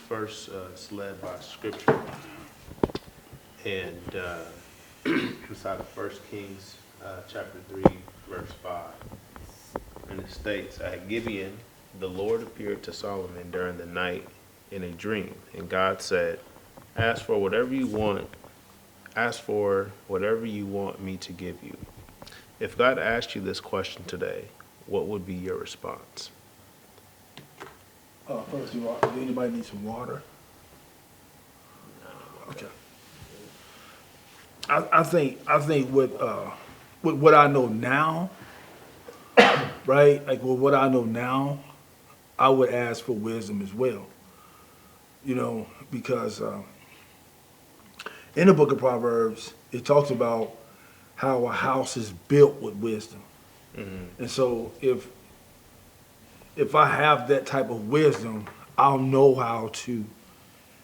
first is led by scripture, and inside of First Kings chapter 3, verse 5. And it states, At Gibeon, the Lord appeared to Solomon during the night in a dream, and God said, Ask for whatever you want. Ask for whatever you want me to give you. If God asked you this question today, what would be your response? First of all, does anybody need some water? Okay. I think with what I know now, right? Like with what I know now, I would ask for wisdom as well. Because in the book of Proverbs, it talks about how a house is built with wisdom. And so if I have that type of wisdom, I'll know how to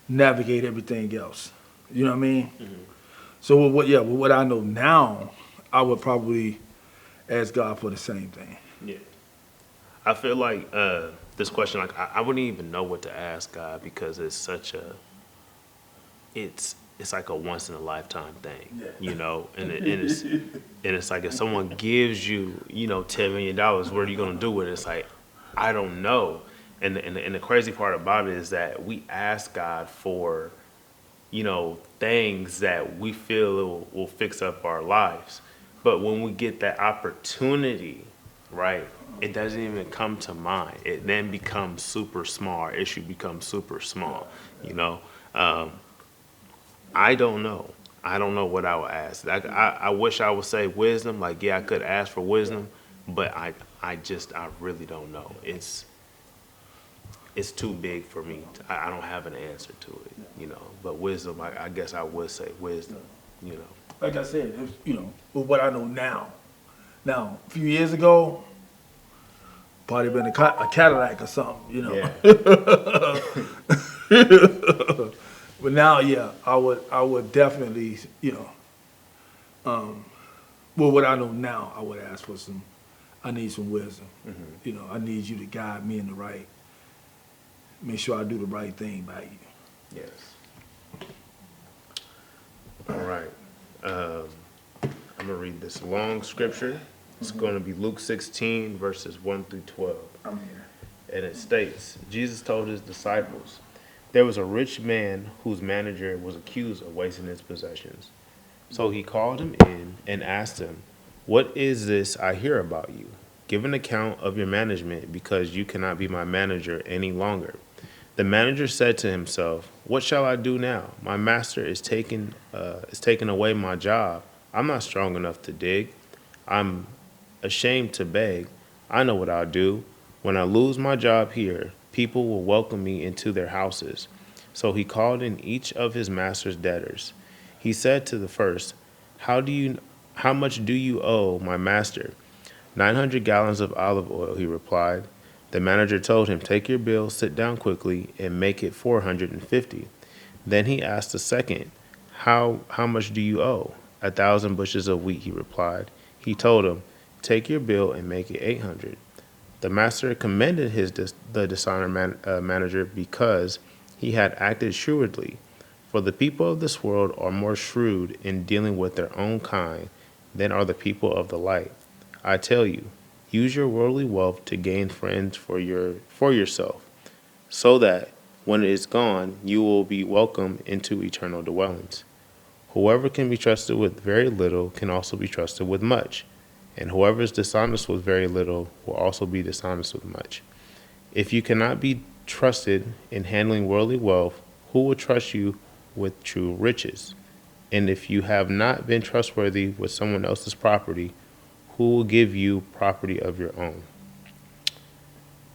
navigate everything else. You know what I mean? So with what I know now, I would probably ask God for the same thing. Yeah. I feel like this question, like I wouldn't even know what to ask God because it's such a, it's like a once in a lifetime thing, and it's like if someone gives you, $10 million, what are you gonna do with it? It's like I don't know, and the crazy part about it is that we ask God for, things that we feel will fix up our lives, but when we get that opportunity, right, it doesn't even come to mind. It then becomes super small. Our issue becomes super small, I don't know. I don't know what I would ask. I wish I would say wisdom. Like, yeah, I could ask for wisdom, but I really don't know. It's too big for me. I don't have an answer to it, But wisdom, I guess I would say wisdom. Like I said, with what I know now. Now, a few years ago, probably been a Cadillac or something, Yeah. But now, yeah, I would definitely, with what I know now, I would ask for I need some wisdom. I need you to guide me in the right, make sure I do the right thing by you. Yes. All right. I'm going to read this long scripture. It's going to be Luke 16, verses 1 through 12. I'm here. And it states, Jesus told his disciples, There was a rich man whose manager was accused of wasting his possessions. So he called him in and asked him, What is this I hear about you? Give an account of your management, because you cannot be my manager any longer. The manager said to himself, What shall I do now? My master is taking away my job. I'm not strong enough to dig. I'm ashamed to beg. I know what I'll do. When I lose my job here, people will welcome me into their houses. So he called in each of his master's debtors. He said to the first, How much do you owe my master? 900 gallons of olive oil, he replied. The manager told him, Take your bill, sit down quickly, and make it 450. Then he asked the second, How much do you owe? 1,000 bushels of wheat, he replied. He told him, Take your bill and make it 800. The master commended the dishonest manager because he had acted shrewdly. For the people of this world are more shrewd in dealing with their own kind than are the people of the light. I tell you, use your worldly wealth to gain friends for yourself, so that when it is gone, you will be welcomed into eternal dwellings. Whoever can be trusted with very little can also be trusted with much, and whoever is dishonest with very little will also be dishonest with much. If you cannot be trusted in handling worldly wealth, who will trust you with true riches? And if you have not been trustworthy with someone else's property, who will give you property of your own?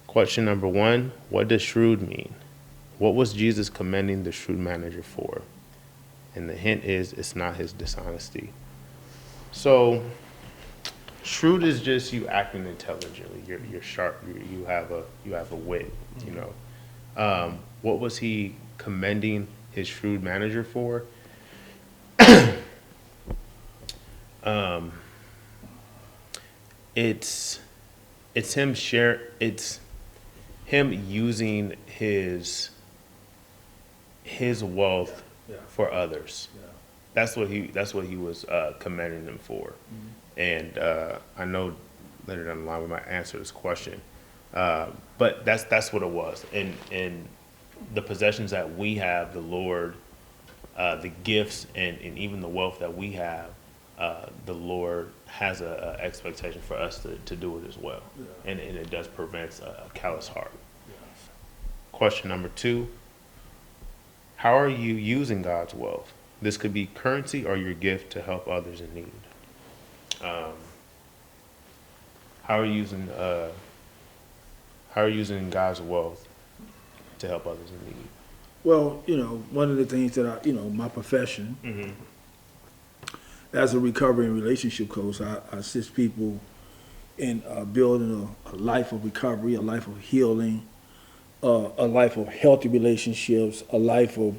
Question number 1, what does shrewd mean? What was Jesus commending the shrewd manager for? And the hint is, it's not his dishonesty. So, shrewd is just you acting intelligently. You're sharp. You have a wit. What was he commending his shrewd manager for? It's him using his his wealth Yeah. for others. Yeah. That's what he was commending them for. And I know later down the line we might answer this question, but that's what it was. And the possessions that we have, the Lord, the gifts, and even the wealth that we have, the Lord has a expectation for us to do it as well. Yeah. And it does prevent a callous heart. Yes. Question number 2, how are you using God's wealth? This could be currency or your gift to help others in need. How are you using God's wealth to help others in need? Well, one of the things that my profession, Mm-hmm. as a recovery and relationship coach, I assist people in building a life of recovery, a life of healing, a life of healthy relationships, a life of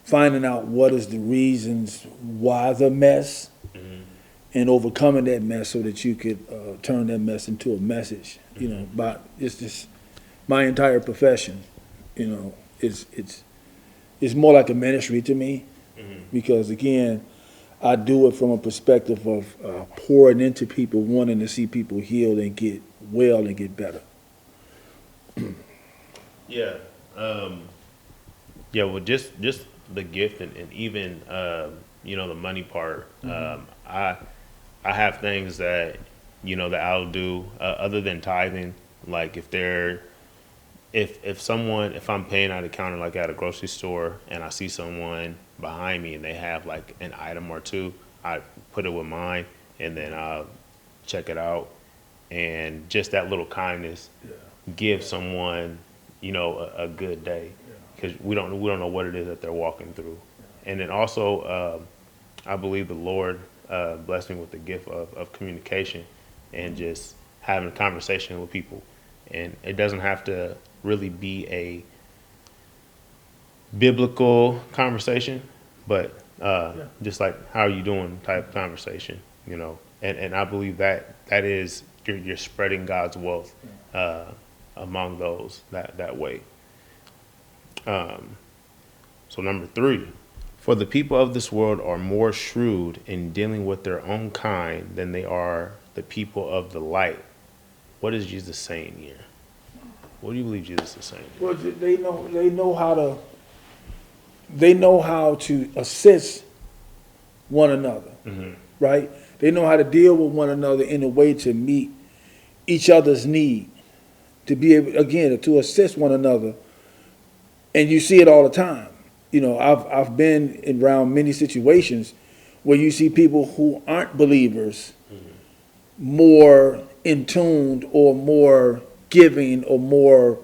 finding out what is the reasons why the mess, and overcoming that mess so that you could turn that mess into a message. But it's just my entire profession. It's more like a ministry to me, because again, I do it from a perspective of pouring into people, wanting to see people healed and get well and get better. Yeah. Yeah. Well, just the gift and even the money part. I have things that that I'll do other than tithing. Like if I'm paying at a counter like at a grocery store and I see someone behind me and they have like an item or two, I put it with mine and then I'll check it out, and just that little kindness give someone a good day, because we don't know what it is that they're walking through. And then also I believe the Lord blessed me with the gift of communication and just having a conversation with people. And it doesn't have to really be a biblical conversation, but just like how are you doing type of conversation, and I believe that is you're spreading God's wealth among those that way. So number 3, for the people of this world are more shrewd in dealing with their own kind than they are the people of the light. What is Jesus saying here? What do you believe Jesus is saying? Well, they know how to assist one another, right? They know how to deal with one another in a way to meet each other's need, to be able, again, to assist one another. And you see it all the time. I've been around many situations where you see people who aren't believers more in tuned or more giving or more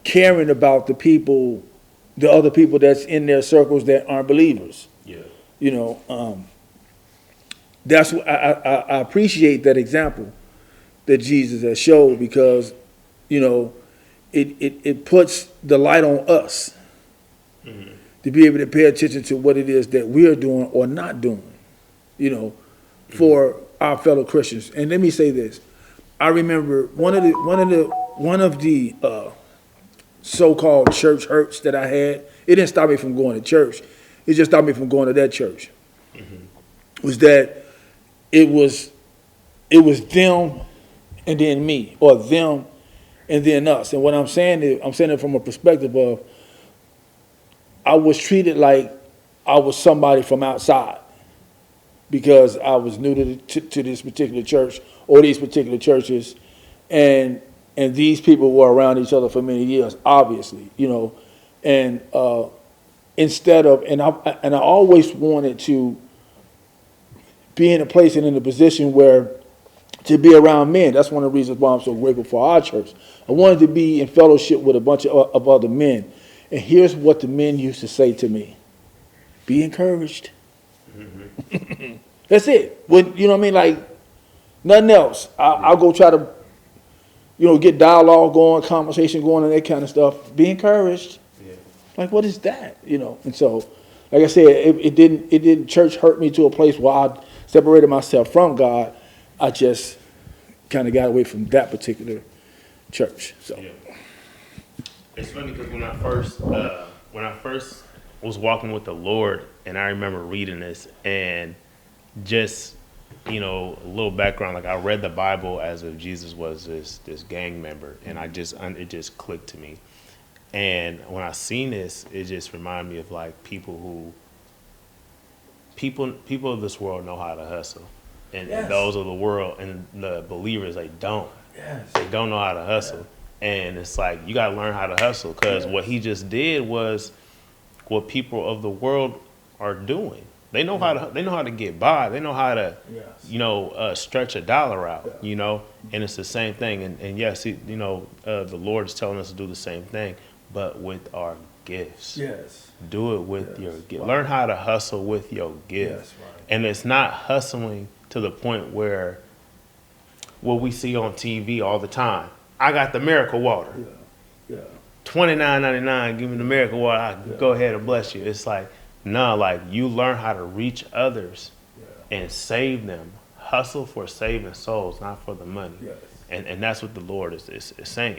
caring about the other people that's in their circles that aren't believers. Yeah. That's what I appreciate that example that Jesus has showed, because it puts the light on us to be able to pay attention to what it is that we are doing or not doing, for our fellow Christians. And let me say this: I remember one of the so-called church hurts that I had. It didn't stop me from going to church. It just stopped me from going to that church. Was that it was them and then me, or them and then us. And what I'm saying is, I'm saying it from a perspective of, I was treated like I was somebody from outside because I was new to this particular church or these particular churches, and these people were around each other for many years, obviously, and instead of, and I always wanted to be in a place and in a position where to be around men. That's one of the reasons why I'm so grateful for our church. I wanted to be in fellowship with a bunch of other men. And here's what the men used to say to me: be encouraged. That's it. When, you know what I mean? Like, nothing else. I'll go try to, get dialogue going, conversation going, and that kind of stuff. Be encouraged. Yeah. Like, what is that? And so, like I said, it didn't church hurt me to a place where I separated myself from God. I just kind of got away from that particular church. So. Yeah. It's funny because when I first was walking with the Lord, and I remember reading this, and just a little background. Like I read the Bible as if Jesus was this gang member, and it just clicked to me. And when I seen this, it just reminded me of like people of this world know how to hustle, and Yes. those of the world and the believers they don't. Yes. They don't know how to hustle. And it's like, you got to learn how to hustle, because what he just did was what people of the world are doing. They know how to get by. They know how to, stretch a dollar out, and it's the same thing. And yes, the Lord is telling us to do the same thing, but with our gifts. Yes. Do it with your gift. Right. Learn how to hustle with your gift. Yes, right. And it's not hustling to the point where what we see on TV all the time. I got the miracle water. Yeah. $29.99. Give me the miracle water. I go ahead and bless you. It's like, no, like you learn how to reach others and save them. Hustle for saving souls, not for the money. Yes. And that's what the Lord is saying.